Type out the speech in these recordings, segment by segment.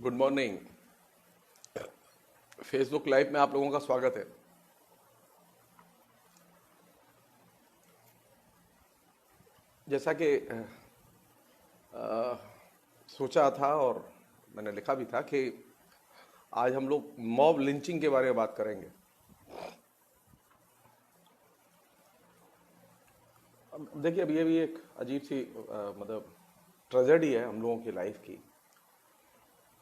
Good morning. Facebook live में आप लोगों का स्वागत है। जैसा कि सोचा था और मैंने लिखा भी था कि आज हम लोग मॉब लिंचिंग के बारे में बात करेंगे। अब देखिए, अब ये भी एक अजीब सी मतलब ट्रेजेडी है हम लोगों की लाइफ की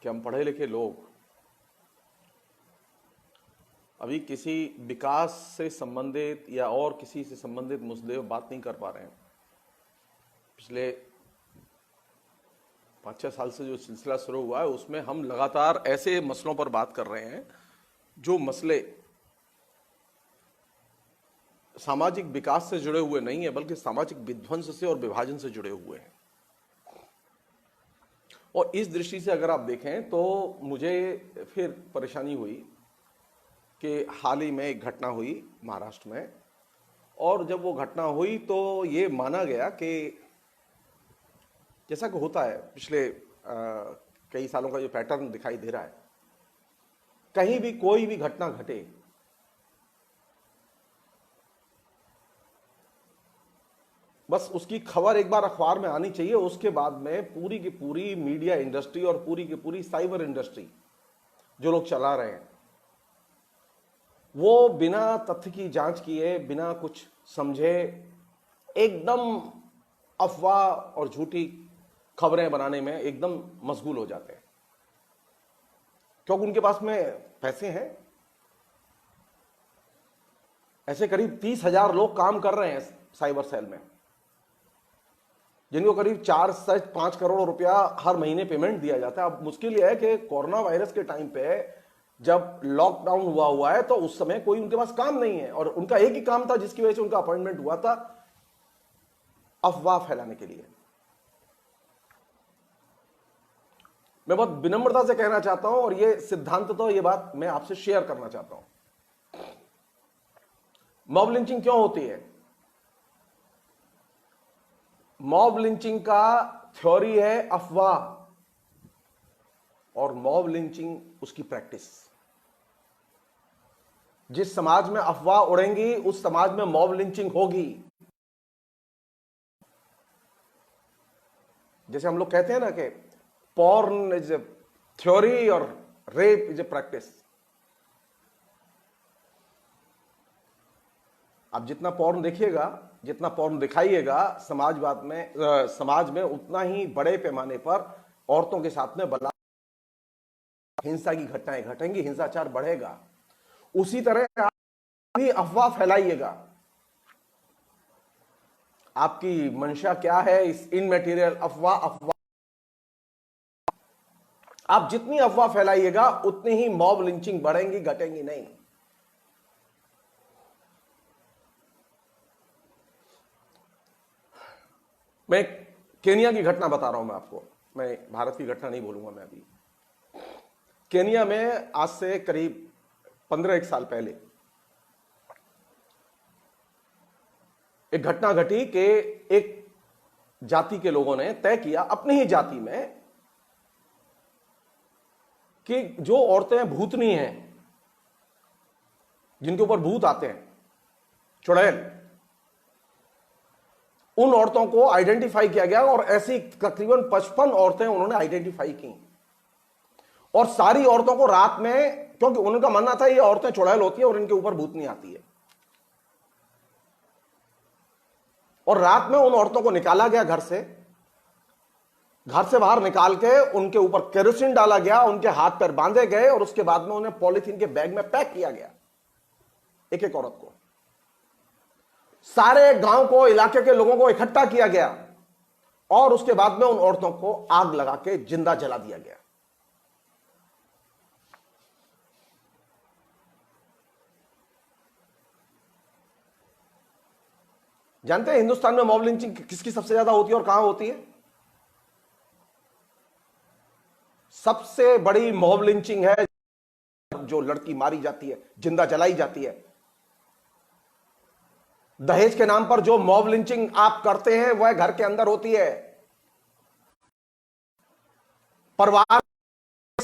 कि हम पढ़े लिखे लोग अभी किसी विकास से संबंधित या और किसी से संबंधित मुद्दे पर बात नहीं कर पा रहे हैं। पिछले 5-6 साल से जो सिलसिला शुरू हुआ है उसमें हम लगातार ऐसे मसलों पर बात कर रहे हैं जो मसले सामाजिक विकास से जुड़े हुए नहीं है बल्कि सामाजिक विध्वंस से और विभाजन से जुड़े हुए हैं। और इस दृष्टि से अगर आप देखें तो मुझे फिर परेशानी हुई कि हाल ही में एक घटना हुई महाराष्ट्र में, और जब वो घटना हुई तो ये माना गया कि जैसा कि होता है पिछले कई सालों का जो पैटर्न दिखाई दे रहा है, कहीं भी कोई भी घटना घटे बस उसकी खबर एक बार अखबार में आनी चाहिए, उसके बाद में पूरी की पूरी मीडिया इंडस्ट्री और पूरी की पूरी साइबर इंडस्ट्री जो लोग चला रहे हैं वो बिना तथ्य की जांच किए, बिना कुछ समझे एकदम अफवाह और झूठी खबरें बनाने में एकदम मशगूल हो जाते हैं, क्योंकि उनके पास में पैसे हैं। ऐसे करीब 30,000 लोग काम कर रहे हैं साइबर सेल में, जिनको करीब 4 से 5 करोड़ रुपया हर महीने पेमेंट दिया जाता है। अब मुश्किल यह है कि कोरोना वायरस के टाइम पे जब लॉकडाउन हुआ है तो उस समय कोई उनके पास काम नहीं है और उनका एक ही काम था जिसकी वजह से उनका अपॉइंटमेंट हुआ था, अफवाह फैलाने के लिए। मैं बहुत विनम्रता से कहना चाहता हूं और ये सिद्धांत तो ये बात मैं आपसे शेयर करना चाहता हूं। मॉब लिंचिंग क्यों होती है? मॉब लिंचिंग का थ्योरी है अफवाह और मॉब लिंचिंग उसकी प्रैक्टिस। जिस समाज में अफवाह उड़ेंगी उस समाज में मॉब लिंचिंग होगी। जैसे हम लोग कहते हैं ना कि पॉर्न इज ए थ्योरी और रेप इज ए प्रैक्टिस। आप जितना पॉर्न देखिएगा, जितना पॉर्न दिखाइएगा समाज में उतना ही बड़े पैमाने पर औरतों के साथ में बलात्कार, हिंसा की घटनाएं घटेंगी, हिंसाचार बढ़ेगा। उसी तरह आप भी अफवाह फैलाइएगा। आपकी मंशा क्या है? इस इनमैटेरियल अफवाह आप जितनी अफवाह फैलाइएगा उतनी ही मॉब लिंचिंग बढ़ेंगी, घटेंगी नहीं। मैं केनिया की घटना बता रहा हूं मैं आपको, मैं भारत की घटना नहीं बोलूंगा। मैं अभी केनिया में आज से करीब 15 साल पहले एक घटना घटी कि एक जाति के लोगों ने तय किया अपनी ही जाति में कि जो औरतें भूतनी हैं, जिनके ऊपर भूत आते हैं, चुड़ैल, उन औरतों को आइडेंटिफाई किया गया और ऐसी तकरीबन 55 औरतें उन्होंने आइडेंटिफाई की। और सारी औरतों को रात में, क्योंकि उनका मानना था ये औरतें चुड़ैल होती है और इनके ऊपर भूतनी आती है, और रात में उन औरतों को निकाला गया घर से बाहर निकाल के उनके ऊपर केरोसिन डाला गया, उनके हाथ पैर बांधे गए और उसके बाद में उन्हें पॉलिथीन के बैग में पैक किया गया। एक एक औरत को, सारे गांव को, इलाके के लोगों को इकट्ठा किया गया और उसके बाद में उन औरतों को आग लगा के जिंदा जला दिया गया। जानते हैं हिंदुस्तान में मॉब लिंचिंग किसकी सबसे ज्यादा होती है और कहां होती है? सबसे बड़ी मॉब लिंचिंग है जो लड़की मारी जाती है, जिंदा जलाई जाती है। दहेज के नाम पर जो मॉब लिंचिंग आप करते हैं वह घर के अंदर होती है, परिवार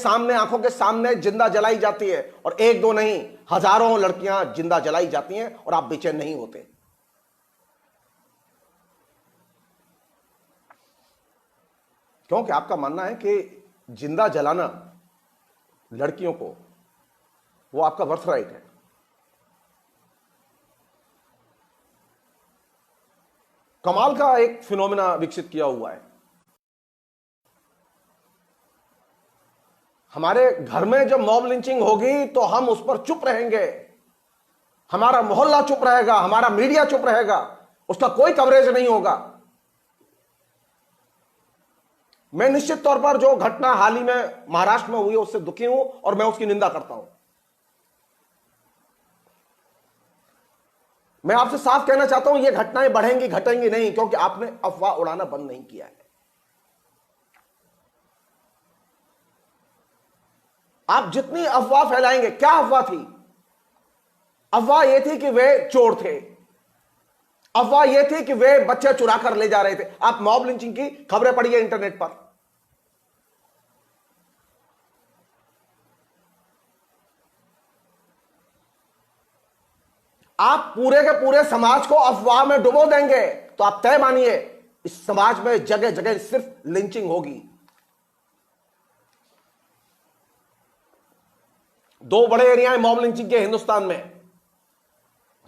सामने, आंखों के सामने जिंदा जलाई जाती है, और एक दो नहीं, हजारों लड़कियां जिंदा जलाई जाती हैं, और आप बेचैन नहीं होते। क्योंकि आपका मानना है कि जिंदा जलाना लड़कियों को वो आपका बर्थ राइट है। कमाल का एक फिनोमेना विकसित किया हुआ है। हमारे घर में जब मॉब लिंचिंग होगी तो हम उस पर चुप रहेंगे, हमारा मोहल्ला चुप रहेगा, हमारा मीडिया चुप रहेगा, उसका कोई कवरेज नहीं होगा। मैं निश्चित तौर पर जो घटना हाल ही में महाराष्ट्र में हुई उससे दुखी हूं, और मैं उसकी निंदा करता हूं। मैं आपसे साफ कहना चाहता हूं, ये घटनाएं बढ़ेंगी घटेंगी नहीं, क्योंकि आपने अफवाह उड़ाना बंद नहीं किया है। आप जितनी अफवाह फैलाएंगे, क्या अफवाह थी? अफवाह यह थी कि वे चोर थे, अफवाह यह थी कि वे बच्चे चुरा कर ले जा रहे थे। आप मॉब लिंचिंग की खबरें पढ़िए इंटरनेट पर। आप पूरे के पूरे समाज को अफवाह में डुबो देंगे तो आप तय मानिए इस समाज में जगह जगह सिर्फ लिंचिंग होगी। दो बड़े एरिया हैं मॉब लिंचिंग के हिंदुस्तान में।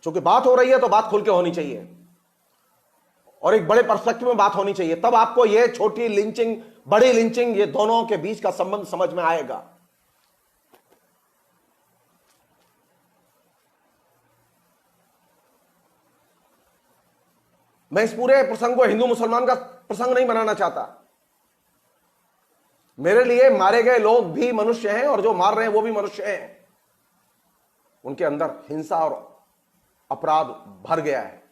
चूंकि बात हो रही है तो बात खुल के होनी चाहिए, और एक बड़े पर्सपेक्टिव में बात होनी चाहिए, तब आपको यह छोटी लिंचिंग बड़ी लिंचिंग ये दोनों के बीच का संबंध समझ में आएगा। मैं इस पूरे प्रसंग को हिंदू मुसलमान का प्रसंग नहीं बनाना चाहता। मेरे लिए मारे गए लोग भी मनुष्य हैं, और जो मार रहे हैं वो भी मनुष्य हैं। उनके अंदर हिंसा और अपराध भर गया है।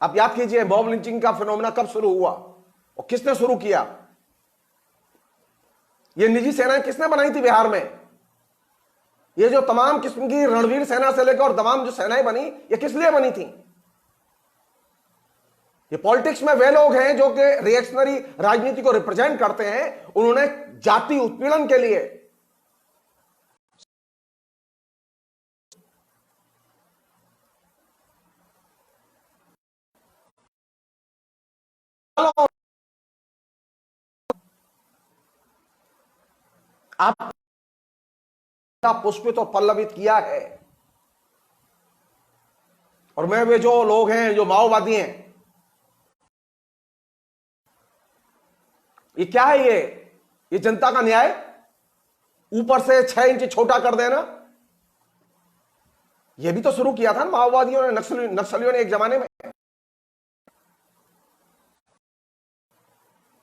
आप याद कीजिए मॉब लिंचिंग का फिनोमेना कब शुरू हुआ और किसने शुरू किया? ये निजी सेनाएं किसने बनाई थी बिहार में? ये जो तमाम किस्म की रणवीर सेना से लेकर और तमाम जो सेनाएं बनी, ये किस लिए बनी थी? ये पॉलिटिक्स में वे लोग हैं जो कि रिएक्शनरी राजनीति को रिप्रेजेंट करते हैं। उन्होंने जाति उत्पीड़न के लिए आप पुष्पित और पल्लवित किया है। और मैं वे जो लोग हैं जो माओवादी हैं, ये क्या है? ये जनता का न्याय ऊपर से 6 इंच छोटा कर देना, ये भी तो शुरू किया था ना माओवादियों ने, नक्सलियों ने एक जमाने में।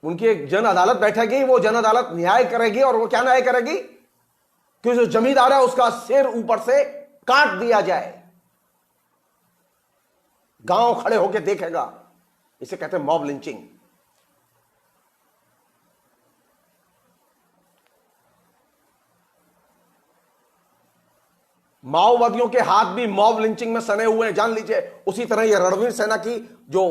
उनकी एक जन अदालत बैठेगी, वो जन अदालत न्याय करेगी, और वो क्या न्याय करेगी कि जो जमींदार है उसका सिर ऊपर से काट दिया जाए। गांव खड़े होकर देखेगा। इसे कहते हैं मॉब लिंचिंग। माओवादियों के हाथ भी मॉब लिंचिंग में सने हुए हैं, जान लीजिए। उसी तरह ये रणवीर सेना की जो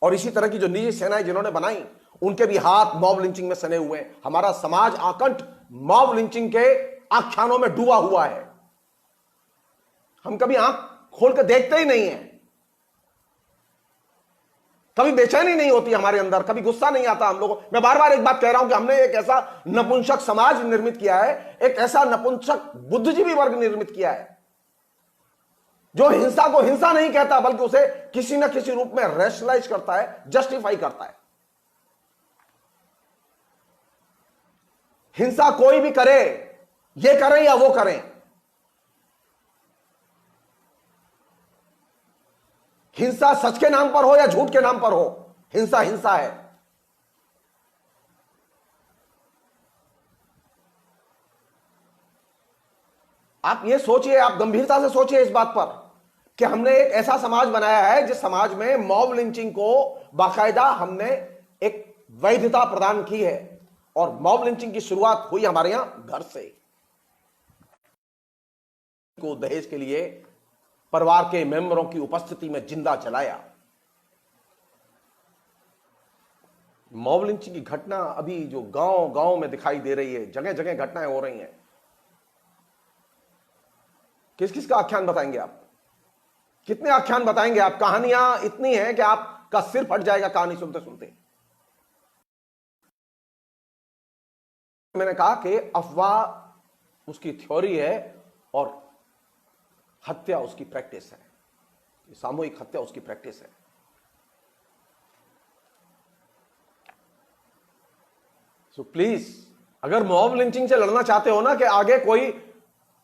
और इसी तरह की जो निजी सेनाएं जिन्होंने बनाई, उनके भी हाथ मॉब लिंचिंग में सने हुए हैं। हमारा समाज आकंठ मॉब लिंचिंग के आख्यानों में डूबा हुआ है। हम कभी आंख खोल कर देखते ही नहीं है, कभी बेचैनी नहीं होती हमारे अंदर, कभी गुस्सा नहीं आता हम लोगों। मैं बार बार एक बात कह रहा हूं कि हमने एक ऐसा नपुंसक समाज निर्मित किया है, एक ऐसा नपुंसक बुद्धिजीवी वर्ग निर्मित किया है जो हिंसा को हिंसा नहीं कहता, बल्कि उसे किसी न किसी रूप में रैशनलाइज करता है, जस्टिफाई करता है। हिंसा कोई भी करे, ये करें या वो करें, हिंसा सच के नाम पर हो या झूठ के नाम पर हो, हिंसा हिंसा है। आप ये सोचिए, आप गंभीरता से सोचिए इस बात पर कि हमने एक ऐसा समाज बनाया है जिस समाज में मॉब लिंचिंग को बाकायदा हमने एक वैधता प्रदान की है। और मॉब लिंचिंग की शुरुआत हुई हमारे यहां घर से। को दहेज के लिए परिवार के मेंबरों की उपस्थिति में जिंदा जलाया। मॉब लिंचिंग की घटना अभी जो गांव गांव में दिखाई दे रही है, जगह जगह घटनाएं हो रही हैं, किस किस का आख्यान बताएंगे आप? कितने आख्यान बताएंगे आप? कहानियां इतनी हैं कि आपका सिर फट जाएगा कहानी सुनते सुनते। मैंने कहा कि अफवाह उसकी थ्योरी है और हत्या उसकी प्रैक्टिस है, सामूहिक हत्या उसकी प्रैक्टिस है। सो प्लीज, अगर मॉब लिंचिंग से लड़ना चाहते हो ना कि आगे कोई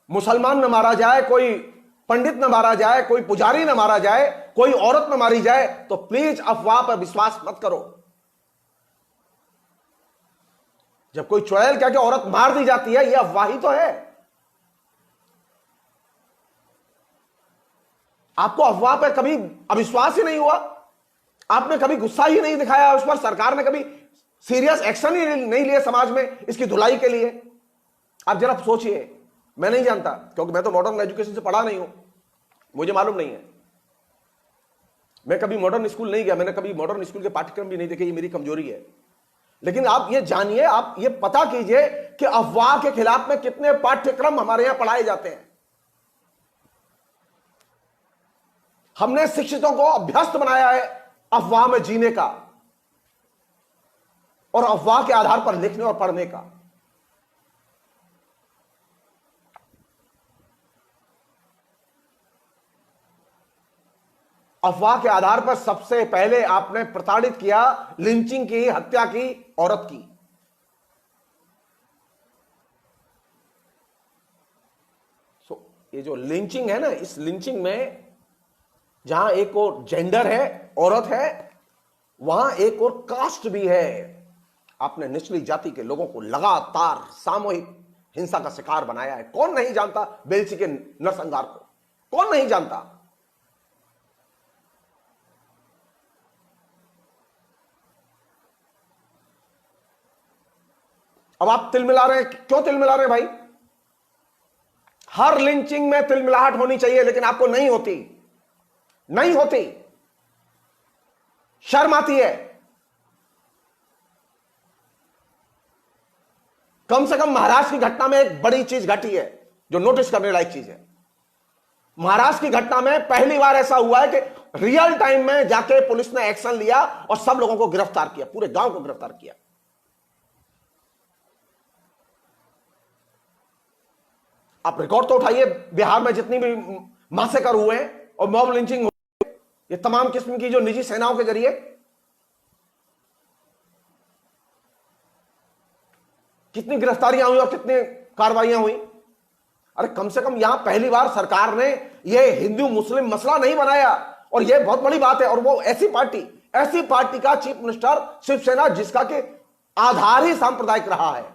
मुसलमान न मारा जाए, कोई पंडित न मारा जाए, कोई पुजारी न मारा जाए, कोई औरत न मारी जाए, तो प्लीज अफवाह पर विश्वास मत करो। जब कोई चुड़ैल कह के औरत मार दी जाती है, यह अफवाह ही तो है। आपको अफवाह पर कभी अविश्वास ही नहीं हुआ, आपने कभी गुस्सा ही नहीं दिखाया उस पर, सरकार ने कभी सीरियस एक्शन ही नहीं लिया समाज में इसकी धुलाई के लिए। आप जरा सोचिए। मैं नहीं जानता, क्योंकि मैं तो मॉडर्न एजुकेशन से पढ़ा नहीं हूं, मुझे मालूम नहीं है। मैं कभी मॉडर्न स्कूल नहीं गया, मैंने कभी मॉडर्न स्कूल के पाठ्यक्रम भी नहीं देखे, ये मेरी कमजोरी है। लेकिन आप ये जानिए, आप ये पता कीजिए कि अफवाह के खिलाफ में कितने पाठ्यक्रम हमारे यहां पढ़ाए जाते हैं। हमने शिक्षितों को अभ्यस्त बनाया है अफवाह में जीने का और अफवाह के आधार पर लिखने और पढ़ने का। अफवाह के आधार पर सबसे पहले आपने प्रताड़ित किया, लिंचिंग की, हत्या की औरत की। ये जो लिंचिंग है ना, इस लिंचिंग में जहां एक और जेंडर है, औरत है, वहां एक और कास्ट भी है। आपने निचली जाति के लोगों को लगातार सामूहिक हिंसा का शिकार बनाया है। कौन नहीं जानता बेलची के नरसंहार को? कौन नहीं जानता? अब आप तिलमिला रहे हैं, क्यों तिलमिला रहे हैं भाई? हर लिंचिंग में तिलमिलाहट होनी चाहिए, लेकिन आपको नहीं होती, नहीं होती। शर्म आती है। कम से कम महाराष्ट्र की घटना में एक बड़ी चीज घटी है जो नोटिस करने लायक चीज है। महाराष्ट्र की घटना में पहली बार ऐसा हुआ है कि रियल टाइम में जाके पुलिस ने एक्शन लिया और सब लोगों को गिरफ्तार किया, पूरे गांव को गिरफ्तार किया। आप रिकॉर्ड तो उठाइए, बिहार में जितनी भी मैसेकर हुए और मॉब लिंचिंग हुई, ये तमाम किस्म की जो निजी सेनाओं के जरिए, कितनी गिरफ्तारियां हुई और कितनी कार्रवाइयां हुई। अरे कम से कम यहां पहली बार सरकार ने यह हिंदू मुस्लिम मसला नहीं बनाया, और यह बहुत बड़ी बात है। और वो ऐसी पार्टी का चीफ मिनिस्टर, शिवसेना, जिसका के आधार ही सांप्रदायिक रहा है।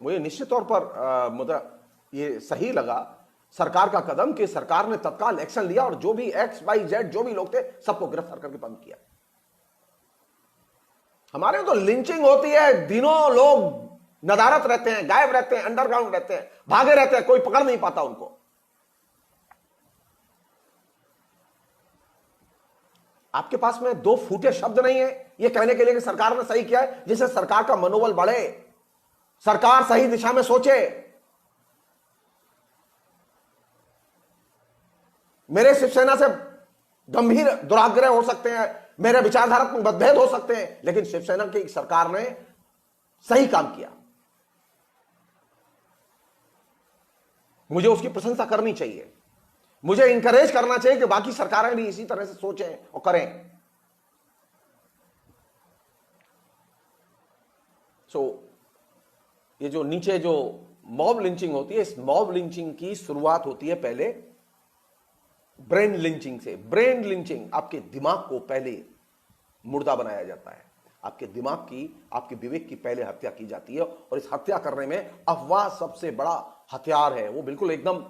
मुझे निश्चित तौर पर मतलब ये सही लगा सरकार का कदम कि सरकार ने तत्काल एक्शन लिया और जो भी XYZ जो भी लोग थे सबको गिरफ्तार करके बंद किया। हमारे तो लिंचिंग होती है, दिनों लोग नदारत रहते हैं, गायब रहते हैं, अंडरग्राउंड रहते हैं, भागे रहते हैं, कोई पकड़ नहीं पाता उनको। आपके पास में दो फूटे शब्द नहीं है ये कहने के लिए कि सरकार ने सही किया है, जिससे सरकार का मनोबल बढ़े, सरकार सही दिशा में सोचे। मेरे शिवसेना से गंभीर दुराग्रह हो सकते हैं, मेरे विचारधारात्मक मतभेद हो सकते हैं, लेकिन शिवसेना की सरकार ने सही काम किया, मुझे उसकी प्रशंसा करनी चाहिए। मुझे इंकरेज करना चाहिए कि बाकी सरकारें भी इसी तरह से सोचें और करें। ये जो नीचे जो मॉब लिंचिंग होती है, इस मॉब लिंचिंग की शुरुआत होती है पहले ब्रेन लिंचिंग से। ब्रेन लिंचिंग, आपके दिमाग को पहले मुर्दा बनाया जाता है, आपके दिमाग की, आपके विवेक की पहले हत्या की जाती है। और इस हत्या करने में अफवाह सबसे बड़ा हथियार है। वो बिल्कुल एकदम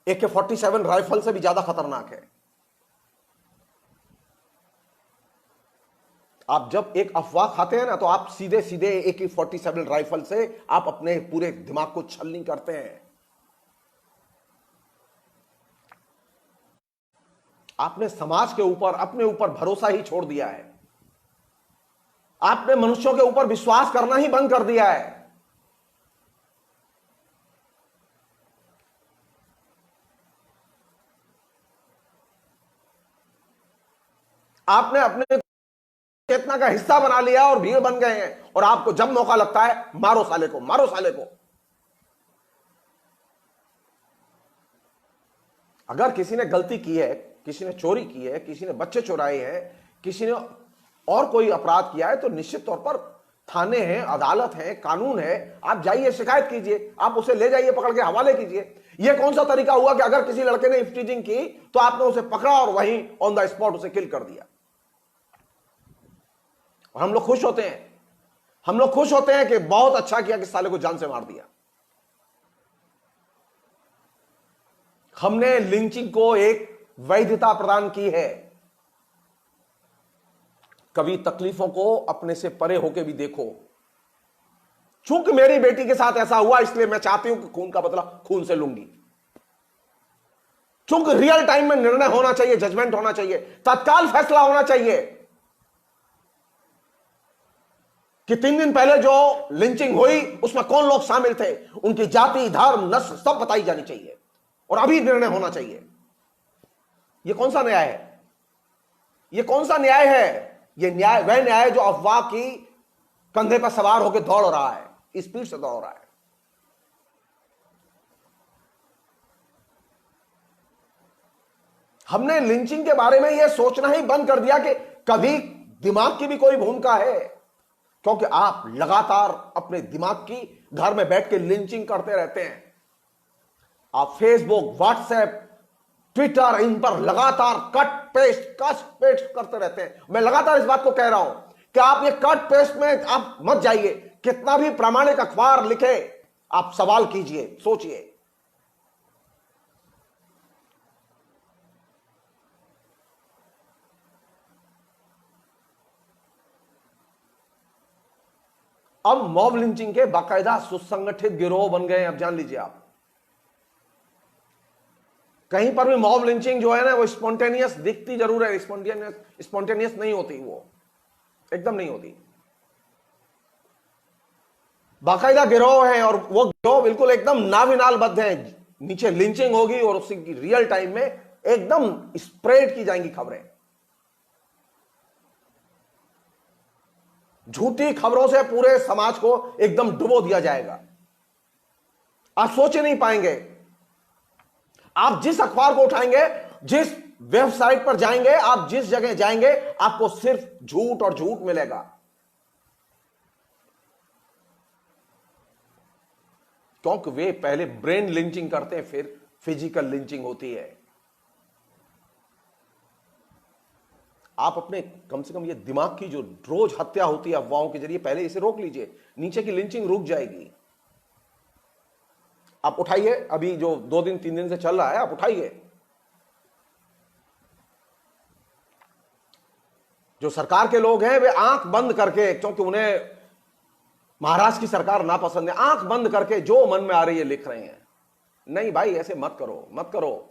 AK-47 राइफल से भी ज्यादा खतरनाक है। आप जब एक अफवाह खाते हैं ना, तो आप सीधे सीधे AK-47 राइफल से आप अपने पूरे दिमाग को छलनी करते हैं। आपने समाज के ऊपर, अपने ऊपर भरोसा ही छोड़ दिया है। आपने मनुष्यों के ऊपर विश्वास करना ही बंद कर दिया है। आपने अपने चेतना का हिस्सा बना लिया और भीड़ बन गए हैं, और आपको जब मौका लगता है मारो साले को, मारो साले को। अगर किसी ने गलती की है, किसी ने चोरी की है, किसी ने बच्चे चुराए हैं, किसी ने और कोई अपराध किया है, तो निश्चित तौर पर थाने हैं, अदालत है, कानून है, आप जाइए, शिकायत कीजिए, आप उसे ले जाइए, पकड़ के हवाले कीजिए। यह कौन सा तरीका हुआ कि अगर किसी लड़के ने इफ्टीजिंग की तो आपने उसे पकड़ा और वहीं ऑन द स्पॉट उसे किल कर दिया। और हम लोग खुश होते हैं, हम लोग खुश होते हैं कि बहुत अच्छा किया कि साले को जान से मार दिया। हमने लिंचिंग को एक वैधता प्रदान की है। कभी तकलीफों को अपने से परे होकर भी देखो। चूंकि मेरी बेटी के साथ ऐसा हुआ, इसलिए मैं चाहती हूं कि खून का बदला खून से लूंगी। चूंकि रियल टाइम में निर्णय होना चाहिए, जजमेंट होना चाहिए, तत्काल फैसला होना चाहिए कि 3 दिन पहले जो लिंचिंग हुई उसमें कौन लोग शामिल थे, उनकी जाति, धर्म, नस्ल सब बताई जानी चाहिए, और अभी निर्णय होना चाहिए। यह कौन सा न्याय है? यह कौन सा न्याय है? यह न्याय वह न्याय जो अफवाह की कंधे पर सवार होकर दौड़ रहा है, स्पीड से दौड़ रहा है। हमने लिंचिंग के बारे में यह सोचना ही बंद कर दिया कि कभी दिमाग की भी कोई भूमिका है, क्योंकि आप लगातार अपने दिमाग की घर में बैठ के लिंचिंग करते रहते हैं। आप फेसबुक, व्हाट्सएप, ट्विटर, इन पर लगातार कट पेस्ट करते रहते हैं। मैं लगातार इस बात को कह रहा हूं कि आप ये कट पेस्ट में आप मत जाइए। कितना भी प्रामाणिक अखबार लिखे, आप सवाल कीजिए, सोचिए। अब मॉब लिंचिंग के बाकायदा सुसंगठित गिरोह बन गए हैं। अब जान लीजिए आप, कहीं पर भी मॉब लिंचिंग जो है ना, वो स्पॉन्टेनियस दिखती जरूर है, स्पॉन्टेनियस नहीं होती, वो एकदम नहीं होती। बाकायदा गिरोह है, और वो गिरोह बिल्कुल एकदम नाविनालबद्ध है। नीचे लिंचिंग होगी और उसी की रियल टाइम में एकदम स्प्रेड की जाएंगी खबरें। झूठी खबरों से पूरे समाज को एकदम डुबो दिया जाएगा। आप सोच नहीं पाएंगे। आप जिस अखबार को उठाएंगे, जिस वेबसाइट पर जाएंगे, आप जिस जगह जाएंगे, आपको सिर्फ झूठ और झूठ मिलेगा। क्योंकि वे पहले ब्रेन लिंचिंग करते हैं, फिर फिजिकल लिंचिंग होती है। आप अपने कम से कम ये दिमाग की जो रोज हत्या होती है अफवाहों के जरिए, पहले इसे रोक लीजिए, नीचे की लिंचिंग रुक जाएगी। आप उठाइए, अभी जो 2 दिन 3 दिन से चल रहा है, आप उठाइए। जो सरकार के लोग हैं वे आंख बंद करके, क्योंकि उन्हें महाराष्ट्र की सरकार नापसंद है, आंख बंद करके जो मन में आ रही है लिख रहे हैं। नहीं भाई, ऐसे मत करो, मत करो।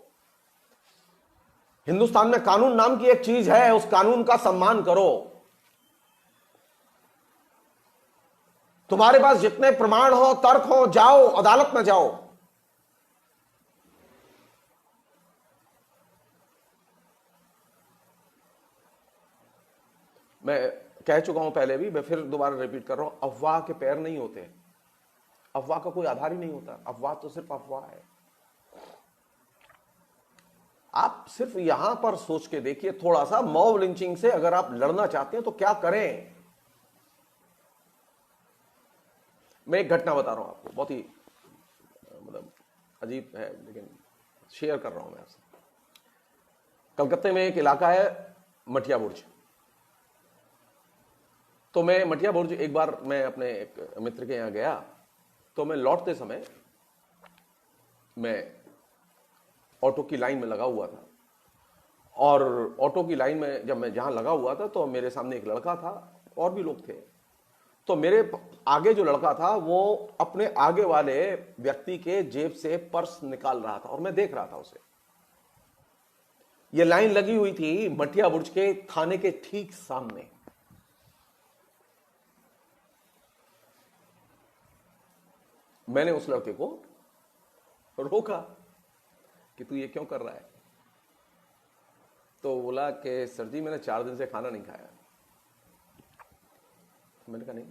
हिंदुस्तान में कानून नाम की एक चीज है, उस कानून का सम्मान करो। तुम्हारे पास जितने प्रमाण हो, तर्क हो, जाओ अदालत में जाओ। मैं कह चुका हूं पहले भी, मैं फिर दोबारा रिपीट कर रहा हूं, अफवाह के पैर नहीं होते। अफवाह का कोई आधार ही नहीं होता। अफवाह तो सिर्फ अफवाह है। आप सिर्फ यहां पर सोच के देखिए थोड़ा सा, मॉब लिंचिंग से अगर आप लड़ना चाहते हैं तो क्या करें। मैं एक घटना बता रहा हूं आपको, बहुत ही मतलब अजीब है, लेकिन शेयर कर रहा हूं मैं आपसे। कलकत्ते में एक इलाका है मटिया बुर्ज। तो मैं मटिया बुर्ज एक बार मैं अपने एक मित्र के यहां गया, तो मैं लौटते समय मैं ऑटो की लाइन में लगा हुआ था, और ऑटो की लाइन में जब मैं जहां लगा हुआ था तो मेरे सामने एक लड़का था, और भी लोग थे। तो मेरे आगे जो लड़का था वो अपने आगे वाले व्यक्ति के जेब से पर्स निकाल रहा था, और मैं देख रहा था उसे। ये लाइन लगी हुई थी मटिया बुर्ज के थाने के ठीक सामने। मैंने उस लड़के को रोका कि तू ये क्यों कर रहा है? तो बोला कि सर जी मैंने 4 दिन से खाना नहीं खाया। मैंने कहा नहीं।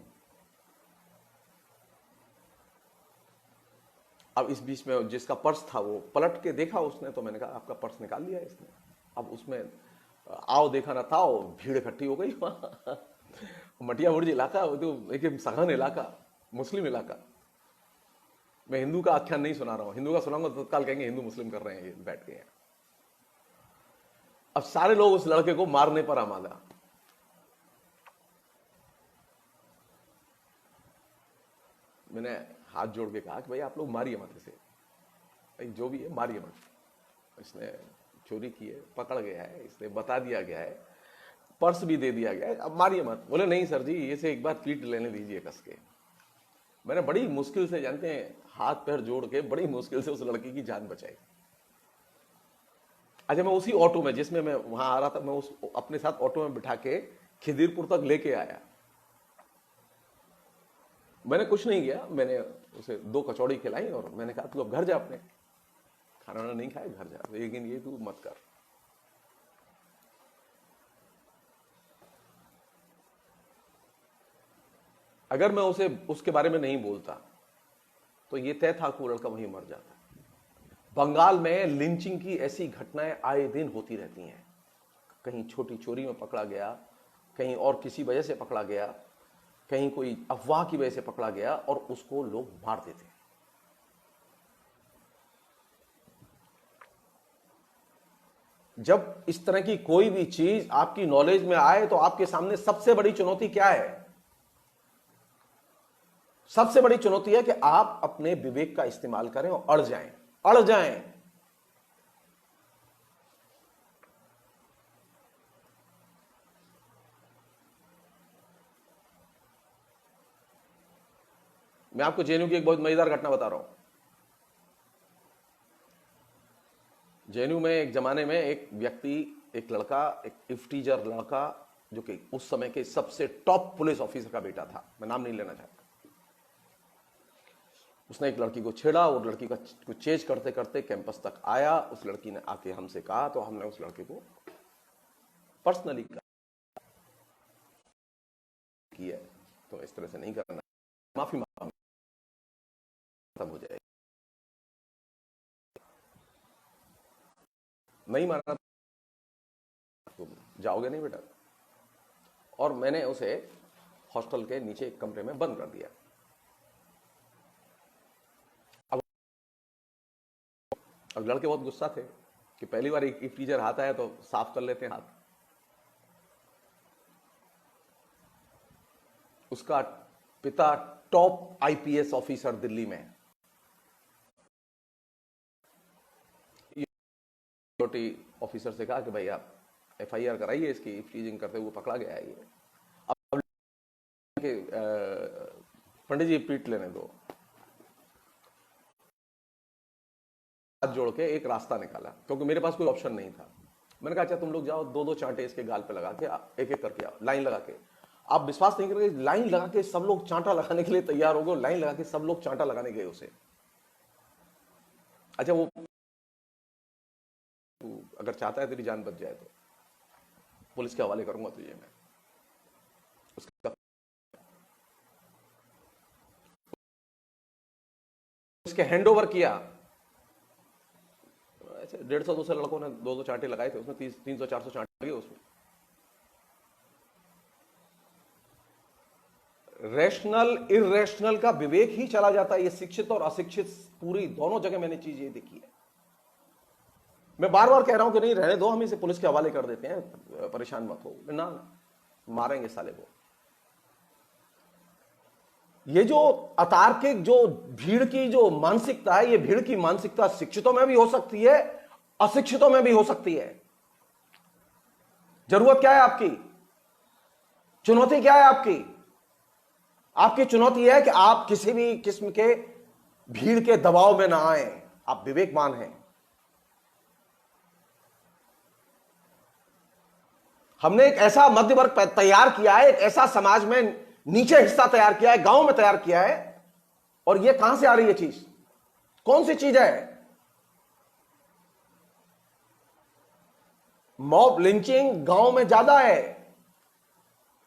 अब इस बीच में जिसका पर्स था वो पलट के देखा उसने, तो मैंने कहा आपका पर्स निकाल लिया इसने। अब उसमें आओ देखा ना था, भीड़ इकट्ठी हो गई वहां। मटिया बुर्ज इलाका तो एक सघन इलाका, मुस्लिम इलाका। मैं हिंदू का आख्यान नहीं सुना रहा हूं, हिंदू का सुनाऊंगा तो तत्काल कहेंगे हिंदू मुस्लिम कर रहे हैं ये बैठ के। अब सारे लोग उस लड़के को मारने पर आमादा। मैंने हाथ जोड़ के कहा कि भाई आप लोग मारिए मत इसे, भाई जो भी है मारिए मत। इसने चोरी की है, पकड़ गया है, इसने बता दिया गया है, पर्स भी दे दिया गया है, अब मारिए मत। बोले नहीं सर जी इसे एक बार पीट लेने दीजिए कस के। मैंने बड़ी मुश्किल से, जानते हैं, हाथ पैर जोड़ के बड़ी मुश्किल से उस लड़की की जान बचाई। अच्छा, मैं उसी ऑटो में जिसमें मैं वहां आ रहा था, मैं उस अपने साथ ऑटो में बिठा के खिदिरपुर तक लेके आया। मैंने कुछ नहीं किया, मैंने उसे 2 कचौड़ी खिलाई और मैंने कहा तू अब घर जा, अपने खाना नहीं खाए घर जा, लेकिन ये तू मत कर। अगर मैं उसे उसके बारे में नहीं बोलता तो ये तय था कि वो लड़का वहीं मर जाता। बंगाल में लिंचिंग की ऐसी घटनाएं आए दिन होती रहती हैं। कहीं छोटी चोरी में पकड़ा गया, कहीं और किसी वजह से पकड़ा गया, कहीं कोई अफवाह की वजह से पकड़ा गया और उसको लोग मार देते। जब इस तरह की कोई भी चीज आपकी नॉलेज में आए तो आपके सामने सबसे बड़ी चुनौती क्या है? सबसे बड़ी चुनौती है कि आप अपने विवेक का इस्तेमाल करें और अड़ जाएं। मैं आपको जेएनयू की एक बहुत मजेदार घटना बता रहा हूं। जेएनयू में एक जमाने में एक व्यक्ति, एक लड़का, एक इफ्टीजर लड़का, जो कि उस समय के सबसे टॉप पुलिस ऑफिसर का बेटा था, मैं नाम नहीं लेना चाहता। उसने एक लड़की को छेड़ा और लड़की का कुछ चेज करते करते कैंपस तक आया। उस लड़की ने आके हमसे कहा तो हमने उस लड़के को पर्सनली कहा किया तो इस तरह से नहीं करना, माफी मांग, खत्म हो जाएगी। नहीं माना तुम जाओगे नहीं बेटा। और मैंने उसे हॉस्टल के नीचे एक कमरे में बंद कर दिया। अब लड़के बहुत गुस्सा थे कि पहली बार एक टीचर हाथ आया तो साफ कर लेते हैं हाथ। उसका पिता टॉप आईपीएस ऑफिसर दिल्ली में, छोटी ऑफिसर से कहा कि भाई आप एफआईआर कराइए, इसकी इफ्टीजिंग करते हुए पकड़ा गया है ये। अब पंडित जी पीट लेने दो। हाथ जोड़ के एक रास्ता निकाला, क्योंकि मेरे पास कोई ऑप्शन नहीं था। मैंने कहा अच्छा तुम लोग जाओ, 2-2 चांटे इसके गाल पे लगा के एक एक करके आओ, लाइन लगा के। आप विश्वास नहीं करोगे, लाइन लगा के सब लोग चांटा लगाने के लिए तैयार हो गए। लाइन लगा के सब लोग चांटा लगाने गए उसे। अच्छा, वो अगर चाहता है तेरी जान बच जाए तो पुलिस के हवाले करूंगा तुझे मैं। उसका उसके हैंड ओवर किया। 150-200 लड़कों ने 2-2 चांटे लगाए थे उसमें, 300-400 चांटे लगे उसमें। रैशनल इरेशनल का विवेक ही चला जाता है। ये शिक्षित और अशिक्षित पूरी दोनों जगह मैंने चीज ये देखी है। मैं बार बार कह रहा हूं कि नहीं रहने दो, हम इसे पुलिस के हवाले कर देते हैं, परेशान मत हो। ना, मारेंगे साले को। ये जो अतार्किक, जो भीड़ की जो मानसिकता है, ये भीड़ की मानसिकता शिक्षितों में भी हो सकती है, अशिक्षितों में भी हो सकती है। जरूरत क्या है आपकी? चुनौती क्या है आपकी? आपकी चुनौती है कि आप किसी भी किस्म के भीड़ के दबाव में ना आए। आप विवेकवान हैं। हमने एक ऐसा मध्य वर्ग तैयार किया है, एक ऐसा समाज में नीचे हिस्सा तैयार किया है, गांव में तैयार किया है। और ये कहां से आ रही है चीज? कौन सी चीज है? मॉब लिंचिंग गांव में ज्यादा है,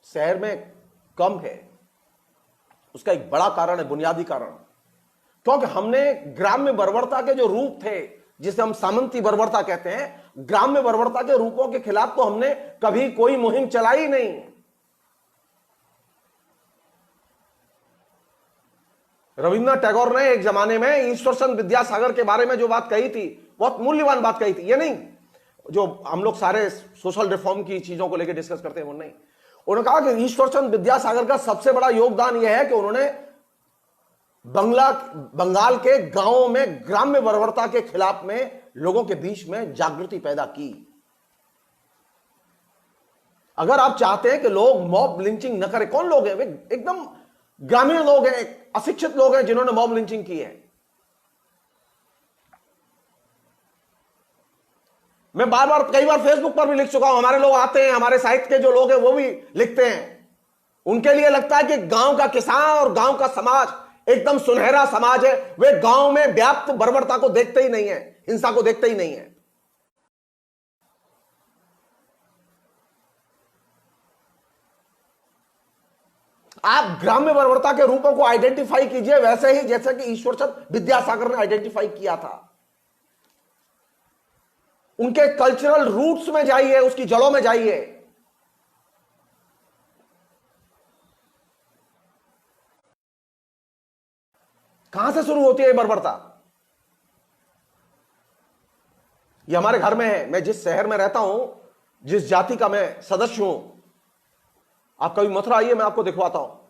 शहर में कम है। उसका एक बड़ा कारण है, बुनियादी कारण, क्योंकि हमने ग्राम्य बर्बरता के जो रूप थे, जिसे हम सामंती बर्बरता कहते हैं, ग्राम्य बर्बरता के रूपों के खिलाफ तो हमने कभी कोई मुहिम चलाई नहीं। रविन्द्रनाथ टैगोर ने एक जमाने में ईश्वर चंद्र विद्यासागर के बारे में जो बात कही थी, बहुत मूल्यवान बात कही थी। ये नहीं जो हम लोग सारे सोशल रिफॉर्म की चीजों को लेकर डिस्कस करते हैं, वो नहीं। उन्होंने कहा कि ईश्वर चंद्र विद्यासागर का सबसे बड़ा योगदान यह है कि उन्होंने बंगाल के गांवों में ग्राम्य बर्बरता के खिलाफ में लोगों के बीच में जागृति पैदा की। अगर आप चाहते हैं कि लोग मॉब लिंचिंग न करें, कौन लोग हैं? वे एकदम ग्रामीण लोग हैं, अशिक्षित लोग हैं जिन्होंने मॉब लिंचिंग की है। मैं कई बार फेसबुक पर भी लिख चुका हूं, हमारे लोग आते हैं, हमारे साहित्य के जो लोग हैं वो भी लिखते हैं। उनके लिए लगता है कि गांव का किसान और गांव का समाज एकदम सुनहरा समाज है। वे गांव में व्याप्त बर्बरता को देखते ही नहीं है, हिंसा को देखते ही नहीं है। आप ग्राम्य बर्बरता के रूपों को आइडेंटिफाई कीजिए वैसे ही जैसे कि ईश्वरचंद विद्यासागर ने आइडेंटिफाई किया था। उनके कल्चरल रूट्स में जाइए, उसकी जड़ों में जाइए। कहां से शुरू होती है ये बर्बरता? ये हमारे घर में है। मैं जिस शहर में रहता हूं, जिस जाति का मैं सदस्य हूं, आप कभी मथुरा आइए, मैं आपको दिखवाता हूं।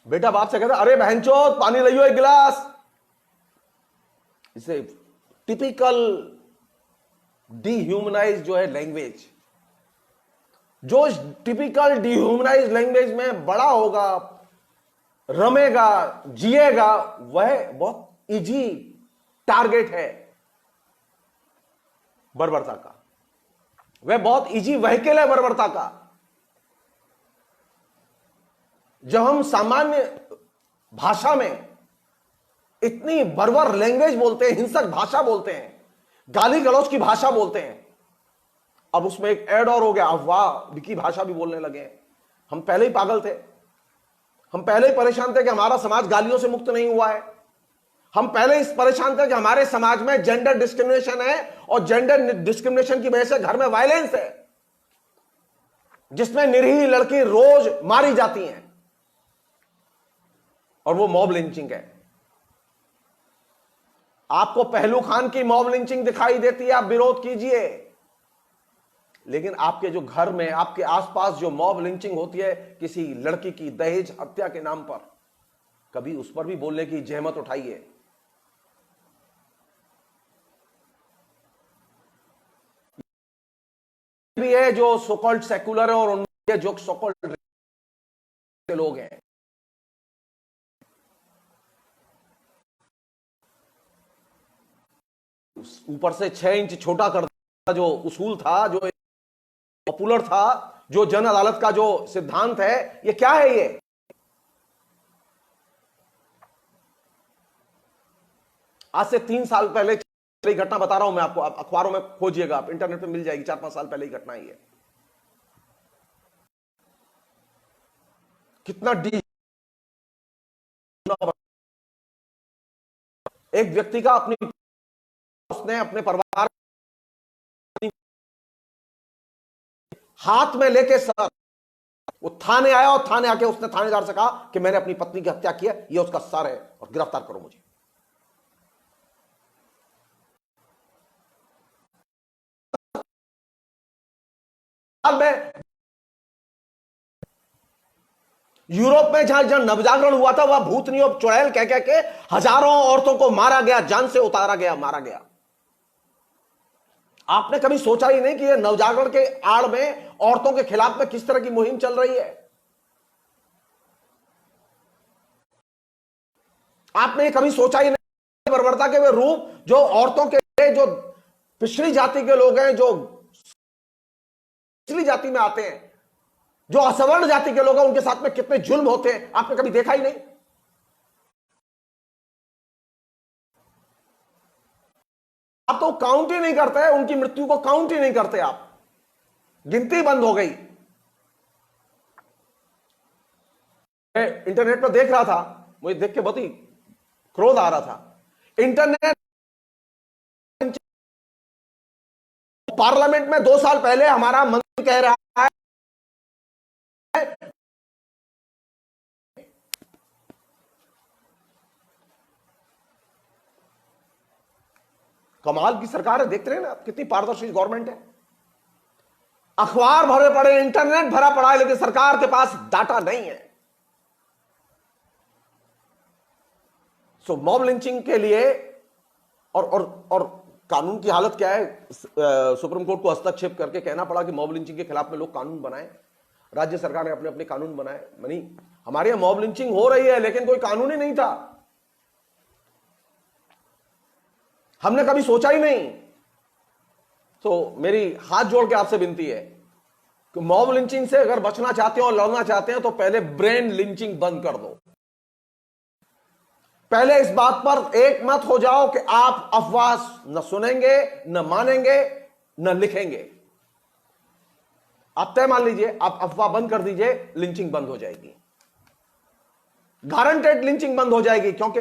बेटा बाप से कहता, अरे बहनचोद पानी लियो एक गिलास। इसे टिपिकल डिह्यूमनाइज जो है लैंग्वेज, जो टिपिकल डिह्यूमनाइज लैंग्वेज में बड़ा होगा, रमेगा, जिएगा, वह बहुत इजी टारगेट है बर्बरता का। वह बहुत इजी व्हीकल है बर्बरता का। जब हम सामान्य भाषा में इतनी बर्बर लैंग्वेज बोलते हैं, हिंसक भाषा बोलते हैं, गाली गलौज की भाषा बोलते हैं, अब उसमें एक ऐड और हो गया, अफवाह की भाषा भी बोलने लगे। हम पहले ही पागल थे, हम पहले ही परेशान थे कि हमारा समाज गालियों से मुक्त नहीं हुआ है। हम पहले इस परेशान थे कि हमारे समाज में जेंडर डिस्क्रिमिनेशन है और जेंडर डिस्क्रिमिनेशन की वजह से घर में वायलेंस है, जिसमें निरीह लड़की रोज मारी जाती हैं, और वो मॉब लिंचिंग है। आपको पहलू खान की मॉब लिंचिंग दिखाई देती है, आप विरोध कीजिए, लेकिन आपके जो घर में, आपके आसपास जो मॉब लिंचिंग होती है किसी लड़की की दहेज हत्या के नाम पर, कभी उस पर भी बोलने की जहमत उठाइए। भी है जो सोकॉल्ड सेकुलर है और उनके जो सोकॉल्ड लोग हैं, ऊपर से 6 इंच छोटा कर दिया जो उसूल था, जो पॉपुलर था, जो जन अदालत का जो सिद्धांत है, ये क्या है? ये आज से 3 साल पहले की घटना बता रहा हूं मैं आपको। आप अखबारों में खोजिएगा, आप इंटरनेट पे मिल जाएगी, 4-5 साल पहले की घटना ही है। कितना डी एक व्यक्ति का उसने अपने परिवार हाथ में लेके सर वो थाने आया, और थाने आके उसने थानेदार से कहा कि मैंने अपनी पत्नी की हत्या की है, ये उसका सर है और गिरफ्तार करो मुझे। में यूरोप में जहां नवजागरण हुआ था, वह भूतनियों चुड़ैल कह के हजारों औरतों को मारा गया, जान से उतारा गया, मारा गया। आपने कभी सोचा ही नहीं कि यह नवजागरण के आड़ में औरतों के खिलाफ में किस तरह की मुहिम चल रही है? आपने कभी सोचा ही नहीं बर्बरता के वे रूप जो औरतों के, जो पिछड़ी जाति के लोग हैं, जो पिछड़ी जाति में आते हैं, जो असवर्ण जाति के लोग हैं, उनके साथ में कितने जुल्म होते हैं आपने कभी देखा ही नहीं। आप तो काउंट ही नहीं करते, उनकी मृत्यु को काउंट ही नहीं करते, आप गिनती बंद हो गई। मैं इंटरनेट पर देख रहा था, मुझे देख के बहुत ही क्रोध आ रहा था। इंटरनेट, पार्लियामेंट में 2 साल पहले हमारा मंत्री कह रहा है कमाल की सरकार है, देखते रहे ना कितनी पारदर्शी गवर्नमेंट है। अखबार भरे पड़े, इंटरनेट भरा पड़ा है, लेकिन सरकार के पास डाटा नहीं है। सो मॉब लिंचिंग के लिए और कानून की हालत क्या है, सुप्रीम कोर्ट को हस्तक्षेप करके कहना पड़ा कि मॉब लिंचिंग के खिलाफ में लोग कानून बनाए। राज्य सरकार ने अपने अपने कानून बनाए। मनी हमारे यहां मॉब लिंचिंग हो रही है, लेकिन कोई कानून ही नहीं था, हमने कभी सोचा ही नहीं। तो मेरी हाथ जोड़ के आपसे विनती है कि मॉब लिंचिंग से अगर बचना चाहते हो और लड़ना चाहते हैं तो पहले ब्रेन लिंचिंग बंद कर दो। पहले इस बात पर एक मत हो जाओ कि आप अफवाह न सुनेंगे, न मानेंगे, न लिखेंगे। आप तय मान लीजिए, आप अफवाह बंद कर दीजिए, लिंचिंग बंद हो जाएगी, गारंटेड लिंचिंग बंद हो जाएगी, क्योंकि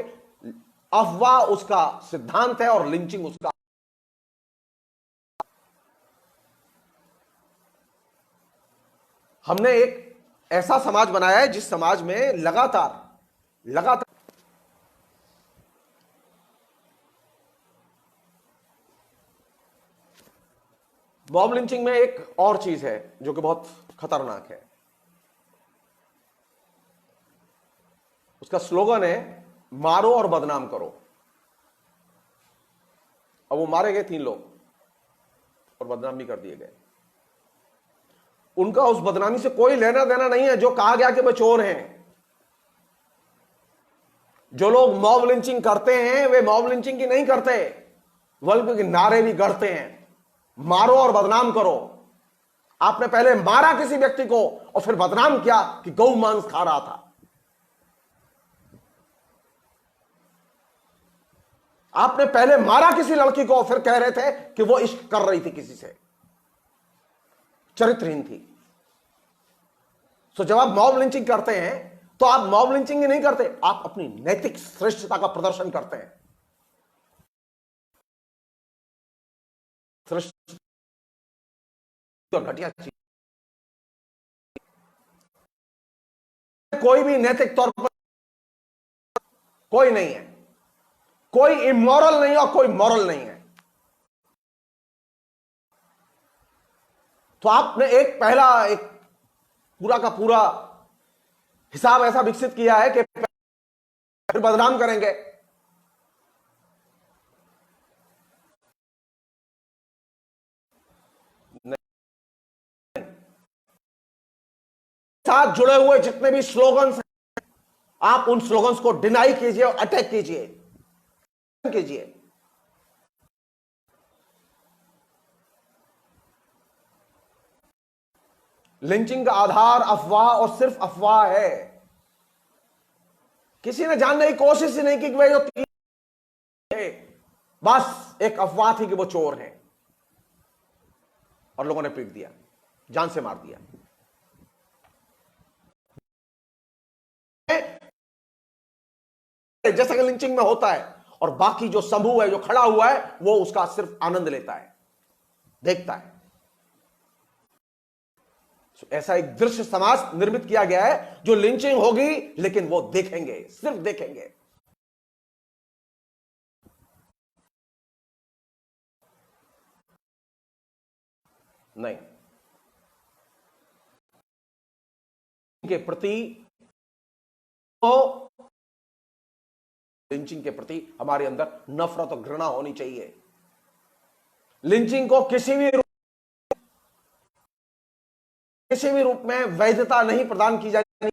अफवाह उसका सिद्धांत है और लिंचिंग उसका। हमने एक ऐसा समाज बनाया है जिस समाज में लगातार मॉब लिंचिंग में एक और चीज है जो कि बहुत खतरनाक है। उसका स्लोगन है मारो और बदनाम करो। अब वो मारे गए 3 लोग और बदनाम भी कर दिए गए। उनका उस बदनामी से कोई लेना देना नहीं है जो कहा गया कि वे चोर हैं। जो लोग मॉब लिंचिंग करते हैं वे मॉब लिंचिंग की नहीं करते, बल्कि नारे भी गढ़ते हैं, मारो और बदनाम करो। आपने पहले मारा किसी व्यक्ति को और फिर बदनाम किया कि गौ मांस खा रहा था। आपने पहले मारा किसी लड़की को और फिर कह रहे थे कि वो इश्क कर रही थी किसी से, चरित्रहीन थी। तो जब आप मॉब लिंचिंग करते हैं तो आप मॉब लिंचिंग ही नहीं करते, आप अपनी नैतिक श्रेष्ठता का प्रदर्शन करते हैं। श्रेष्ठ घटिया चीज, कोई भी नैतिक तौर पर कोई नहीं है, कोई इमोरल नहीं है और कोई मॉरल नहीं है। तो आपने एक पूरा का पूरा हिसाब ऐसा विकसित किया है कि फिर बदनाम करेंगे। साथ जुड़े हुए जितने भी स्लोगन्स हैं, आप उन स्लोगन्स को डिनाई कीजिए और अटैक कीजिए। लिंचिंग का आधार अफवाह और सिर्फ अफवाह है। किसी ने जानने की कोशिश ही नहीं की कि वे जो 3 थे, बस एक अफवाह थी कि वो चोर हैं और लोगों ने पीट दिया, जान से मार दिया। जैसा कि लिंचिंग में होता है, और बाकी जो समूह है, जो खड़ा हुआ है, वो उसका सिर्फ आनंद लेता है, देखता है। ऐसा एक दृश्य समाज निर्मित किया गया है जो लिंचिंग होगी लेकिन वो देखेंगे, सिर्फ देखेंगे। नहीं, के प्रति तो लिंचिंग के प्रति हमारे अंदर नफरत और घृणा होनी चाहिए। लिंचिंग को किसी भी रूप में वैधता नहीं प्रदान की जाएगी।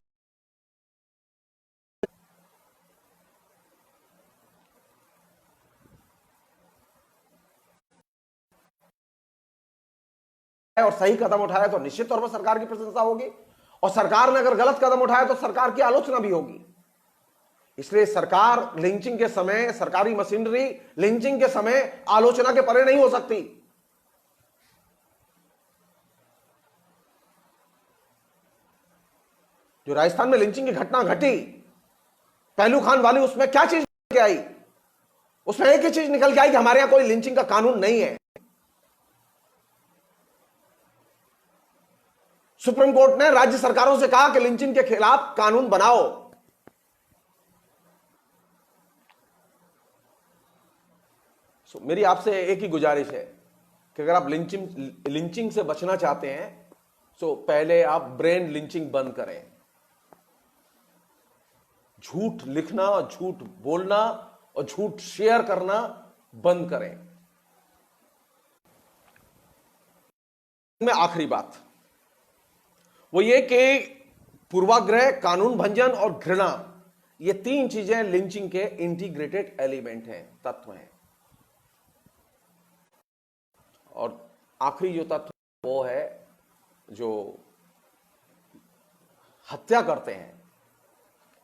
और सही कदम उठाया तो निश्चित तौर पर सरकार की प्रशंसा होगी, और सरकार ने अगर गलत कदम उठाया तो सरकार की आलोचना भी होगी। इसलिए सरकार लिंचिंग के समय, सरकारी मशीनरी लिंचिंग के समय आलोचना के परे नहीं हो सकती। जो राजस्थान में लिंचिंग की घटना घटी, पहलू खान वाली, उसमें क्या चीज निकल के आई? उसमें एक ही चीज निकल के आई कि हमारे यहां कोई लिंचिंग का कानून नहीं है। सुप्रीम कोर्ट ने राज्य सरकारों से कहा कि लिंचिंग के खिलाफ कानून बनाओ। मेरी आपसे एक ही गुजारिश है कि अगर आप लिंचिंग से बचना चाहते हैं तो पहले आप ब्रेन लिंचिंग बंद करें। झूठ लिखना, झूठ बोलना और झूठ शेयर करना बंद करें। में आखिरी बात वो ये कि पूर्वाग्रह, कानून भंजन और घृणा, ये तीन चीजें लिंचिंग के इंटीग्रेटेड एलिमेंट हैं, तत्व हैं। और आखिरी जो तत्व वो है, जो हत्या करते हैं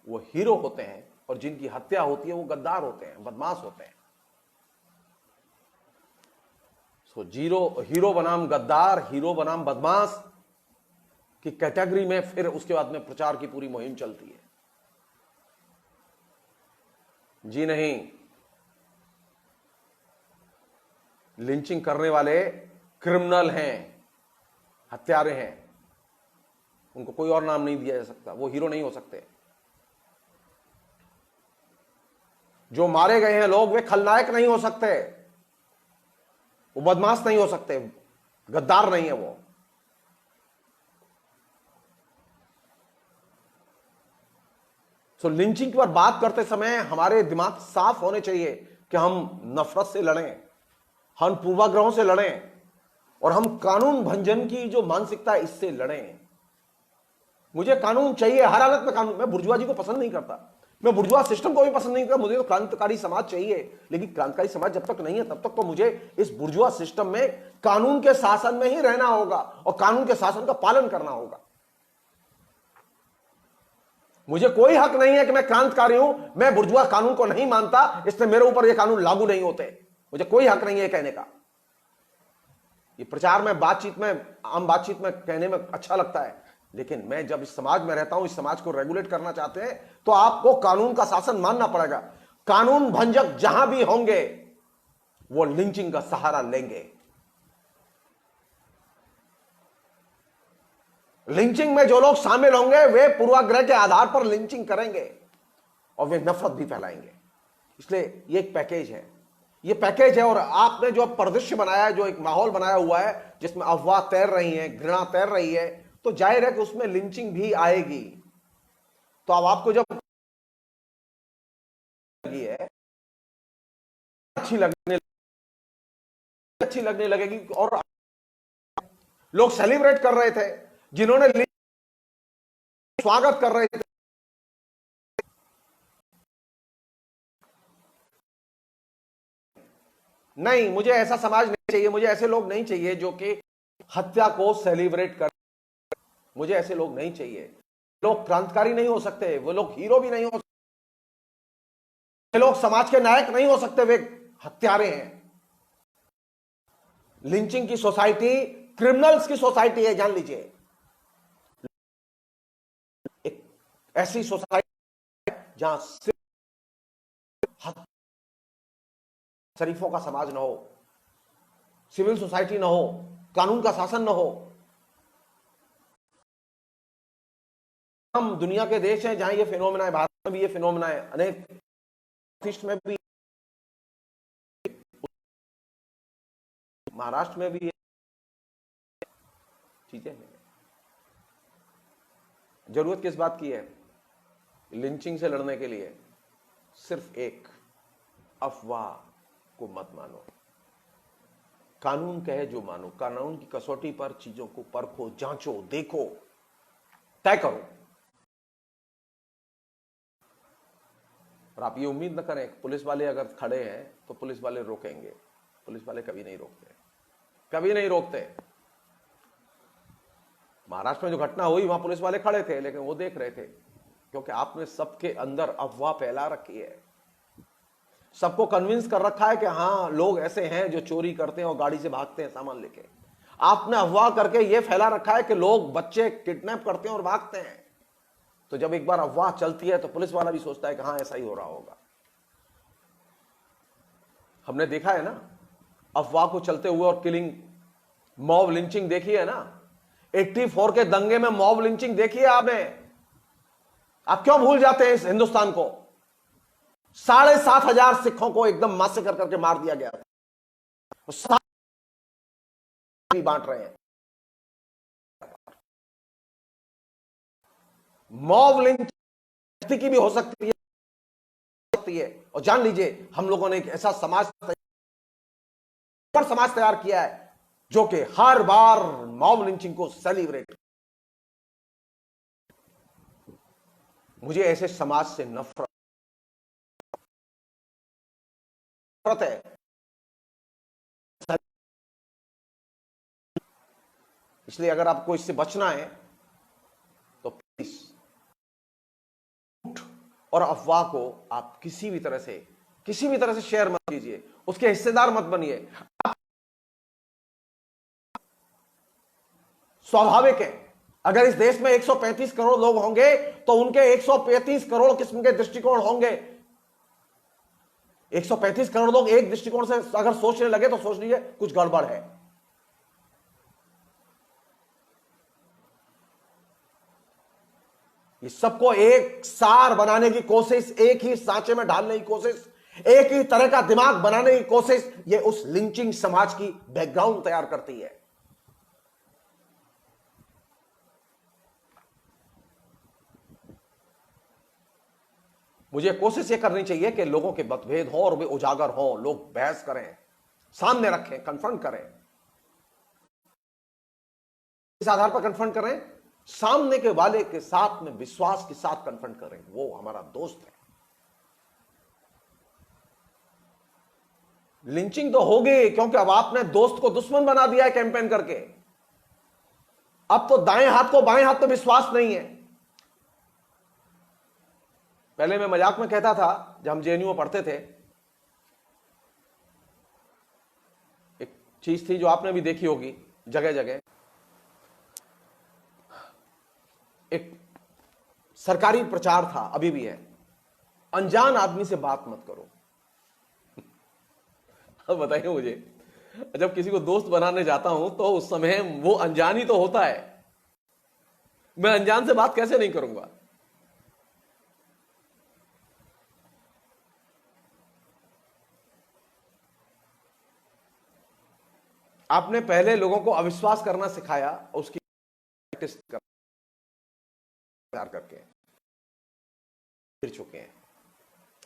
वो हीरो होते हैं, और जिनकी हत्या होती है वो गद्दार होते हैं, बदमाश होते हैं। सो हीरो बनाम गद्दार, हीरो बनाम बदमाश की कैटेगरी में फिर उसके बाद में प्रचार की पूरी मुहिम चलती है। जी नहीं, लिंचिंग करने वाले क्रिमिनल हैं, हत्यारे हैं, उनको कोई और नाम नहीं दिया जा सकता, वो हीरो नहीं हो सकते। जो मारे गए हैं लोग, वे खलनायक नहीं हो सकते, वो बदमाश नहीं हो सकते, गद्दार नहीं है वो। सो लिंचिंग पर बात करते समय हमारे दिमाग साफ होने चाहिए कि हम नफरत से लड़ें, हम पूर्वाग्रहों से लड़ें, और हम कानून भंजन की जो मानसिकता है इससे लड़ें। मुझे कानून चाहिए, हर हालत में कानून। मैं बुर्जुआजी को पसंद नहीं करता, मैं बुर्जुआ सिस्टम को भी पसंद नहीं करता। मुझे तो क्रांतिकारी समाज चाहिए, लेकिन क्रांतिकारी समाज जब तक नहीं है तब तक तो मुझे इस बुर्जुआ सिस्टम में कानून के शासन में ही रहना होगा और कानून के शासन का पालन करना होगा। मुझे कोई हक नहीं है कि मैं क्रांतिकारी हूं, मैं बुर्जुआ कानून को नहीं मानता, इसलिए मेरे ऊपर ये कानून लागू नहीं होते। मुझे कोई हक नहीं है कहने का। ये प्रचार में, बातचीत में, आम बातचीत में कहने में अच्छा लगता है, लेकिन मैं जब इस समाज में रहता हूं, इस समाज को रेगुलेट करना चाहते हैं तो आपको कानून का शासन मानना पड़ेगा। कानून भंजक जहां भी होंगे वो लिंचिंग का सहारा लेंगे। लिंचिंग में जो लोग शामिल होंगे वे पूर्वाग्रह के आधार पर लिंचिंग करेंगे और वे नफरत भी फैलाएंगे। इसलिए ये एक पैकेज है, ये पैकेज है। और आपने जो परिदृश्य बनाया है, जो एक माहौल बनाया हुआ है जिसमें अफवाह तैर रही है, घृणा तैर रही है, तो जाहिर है कि उसमें लिंचिंग भी आएगी। तो अब आपको जब लगी है अच्छी लगने लगेगी। और लोग सेलिब्रेट कर रहे थे, जिन्होंने स्वागत कर रहे थे, नहीं, मुझे ऐसा समाज नहीं चाहिए, मुझे ऐसे लोग नहीं चाहिए जो कि हत्या को सेलिब्रेट कर। मुझे ऐसे लोग नहीं चाहिए। लोग क्रांतिकारी नहीं हो सकते, वो लोग हीरो भी नहीं हो सकते, लोग समाज के नायक नहीं हो सकते, वे हत्यारे हैं। लिंचिंग की सोसाइटी क्रिमिनल्स की सोसाइटी है, जान लीजिए। एक ऐसी सोसाइटी जहां शरीफों का समाज न हो, सिविल सोसाइटी न हो, कानून का शासन न हो। हम दुनिया के देश हैं जहां ये फिनोमेना है, भारत में भी ये फिनोमेना है, अनेक में भी, महाराष्ट्र में भी चीजें हैं। जरूरत किस बात की है लिंचिंग से लड़ने के लिए? सिर्फ एक, अफवाह को मत मानो, कानून कहे जो मानो। कानून की कसौटी पर चीजों को परखो, जांचो, देखो, तय करो। और आप ये उम्मीद न करें पुलिस वाले अगर खड़े हैं तो पुलिस वाले रोकेंगे। पुलिस वाले कभी नहीं रोकते, कभी नहीं रोकते। महाराष्ट्र में जो घटना हुई वहां पुलिस वाले खड़े थे, लेकिन वो देख रहे थे, क्योंकि आपने सबके अंदर अफवाह फैला रखी है, सबको कन्विंस कर रखा है कि हां लोग ऐसे हैं जो चोरी करते हैं और गाड़ी से भागते हैं सामान लेके। आपने अफवाह करके यह फैला रखा है कि लोग बच्चे किडनैप करते हैं और भागते हैं। तो जब एक बार अफवाह चलती है तो पुलिस वाला भी सोचता है कि हां ऐसा ही हो रहा होगा। हमने देखा है ना अफवाह को चलते हुए, और किलिंग, मॉब लिंचिंग देखी है ना, 84 के दंगे में मॉब लिंचिंग देखी है आपने। आप क्यों भूल जाते हैं इस हिंदुस्तान को? 7,500 सिखों को एकदम मैसेकर करके मार दिया गया था, भी बांट रहे हैं। मॉब लिंचिंग की भी हो सकती है, और जान लीजिए हम लोगों ने एक ऐसा समाज तैयार किया है जो कि हर बार मॉब लिंचिंग को सेलिब्रेट। मुझे ऐसे समाज से नफरत है। इसलिए अगर आपको इससे बचना है तो प्लीज और अफवाह को आप किसी भी तरह से शेयर मत कीजिए, उसके हिस्सेदार मत बनिए। स्वाभाविक है, अगर इस देश में 135 करोड़ लोग होंगे तो उनके 135 करोड़ किस्म के दृष्टिकोण होंगे। 135 करोड़ लोग एक दृष्टिकोण से अगर सोचने लगे तो सोच लीजिए कुछ गड़बड़ है। ये सबको एक सार बनाने की कोशिश, एक ही सांचे में डालने की कोशिश, एक ही तरह का दिमाग बनाने की कोशिश, ये उस लिंचिंग समाज की बैकग्राउंड तैयार करती है। मुझे कोशिश ये करनी चाहिए कि लोगों के मतभेद हों और वे उजागर हों, लोग बहस करें, सामने रखें, कन्फ्रंट करें। इस आधार पर कन्फ्रंट करें, सामने के वाले के साथ में विश्वास के साथ कन्फ्रंट करें, वो हमारा दोस्त है। लिंचिंग तो होगी क्योंकि अब आपने दोस्त को दुश्मन बना दिया है कैंपेन करके। अब तो दाएं हाथ को बाएं हाथ में विश्वास नहीं है। पहले मैं मजाक में कहता था, जब हम जेएनयू में पढ़ते थे, एक चीज थी जो आपने भी देखी होगी जगह जगह, एक सरकारी प्रचार था, अभी भी है, अनजान आदमी से बात मत करो। अब बताइए मुझे, जब किसी को दोस्त बनाने जाता हूं तो उस समय वो अनजान ही तो होता है, मैं अनजान से बात कैसे नहीं करूंगा? आपने पहले लोगों को अविश्वास करना सिखाया, उसकी प्रैक्टिस करके घिर चुके हैं।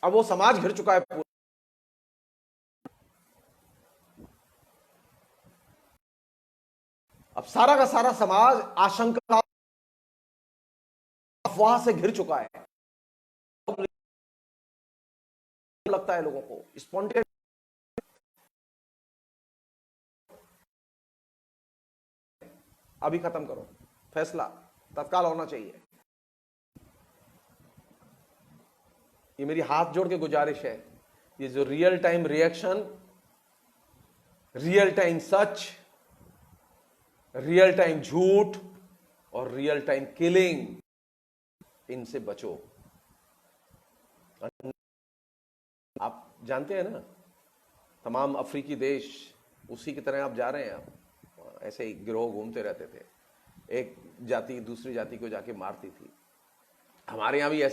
अब वो समाज घिर चुका है पूरा। अब सारा का सारा समाज आशंका, अफवाह से घिर चुका है। लगता है लोगों को स्पॉन्टेनियस, अभी खत्म करो, फैसला तत्काल होना चाहिए। ये मेरी हाथ जोड़ के गुजारिश है, ये जो real time reaction, real time सच, रियल टाइम झूठ और रियल टाइम किलिंग, इनसे बचो। आप जानते हैं ना, तमाम अफ्रीकी देश उसी की तरह आप जा रहे हैं। आप ऐसे ही गिरोह घूमते रहते थे, एक जाति दूसरी जाति को जाके मारती थी। हमारे यहां भी ऐसे